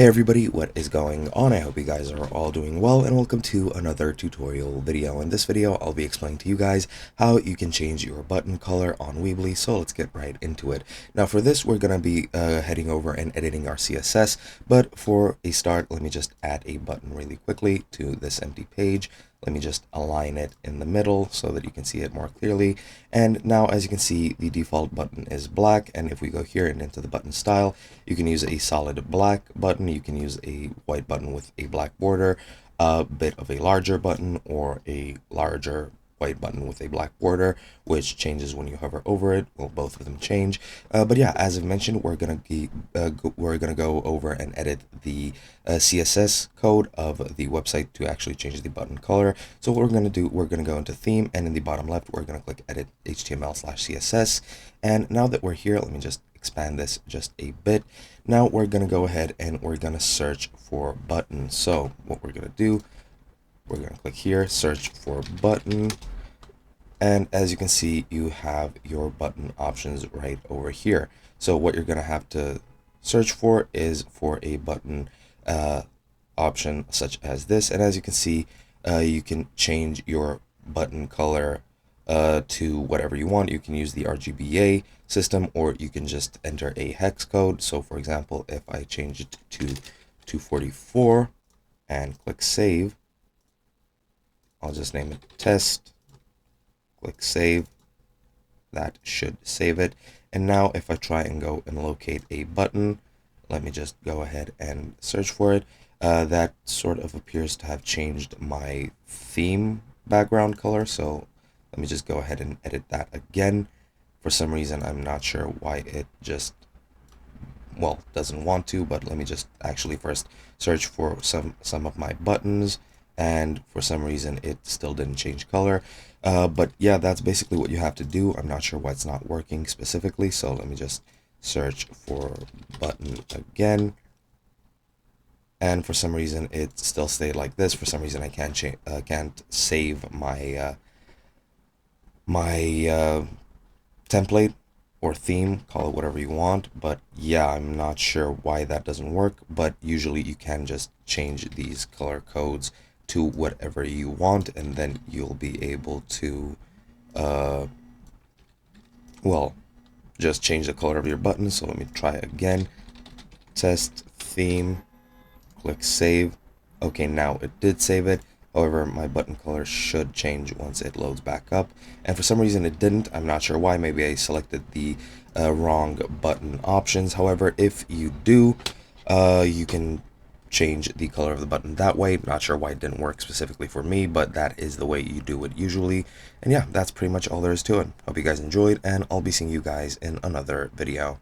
Hey everybody, what is going on? I hope you guys are all doing well, and welcome to another tutorial video. In this video, I'll be explaining to you guys how you can change your button color on Weebly, so let's get right into it. Now for this, we're going to be heading over and editing our CSS, but for a start, let me just add a button really quickly to this empty page. Let me just align it in the middle so that you can see it more clearly. And now, as you can see, the default button is black. And if we go here and into the button style, you can use a solid black button. You can use a white button with a black border, a bit of a larger button, or a larger white button with a black border, which changes when you hover over it. Well, both of them change. But yeah, as I've mentioned, we're gonna go over and edit the CSS code of the website to actually change the button color. So what we're gonna do, we're gonna go into theme, and in the bottom left, we're gonna click edit HTML/CSS. And now that we're here, let me just expand this just a bit. Now we're gonna go ahead and we're gonna search for button. So what we're gonna do, we're going to click here, search for button, and as you can see, you have your button options right over here. So what you're going to have to search for is for a button option such as this, and as you can see, you can change your button color to whatever you want. You can use the RGBA system, or you can just enter a hex code. So for example, if I change it to 244 and click save, I'll just name it test, click save. That should save it. And now if I try and go and locate a button, let me just go ahead and search for it. That sort of appears to have changed my theme background color. So let me just go ahead and edit that again. For some reason, I'm not sure why it just, well, doesn't want to, but let me just actually first search for some of my buttons. And for some reason it still didn't change color, but yeah, that's basically what you have to do. I'm not sure why it's not working specifically, so let me just search for button again, and for some reason it still stayed like this. For some reason I can't save my template or theme, call it whatever you want. But yeah, I'm not sure why that doesn't work, but usually you can just change these color codes to whatever you want, and then you'll be able to well, just change the color of your button. So let me try again, test theme, click save. Okay, now it did save it. However, my button color should change once it loads back up, and for some reason it didn't. I'm not sure why. Maybe I selected the wrong button options. However, if you do, you can change the color of the button that way. Not sure why it didn't work specifically for me, but that is the way you do it usually. And yeah, that's pretty much all there is to it. Hope you guys enjoyed, and I'll be seeing you guys in another video.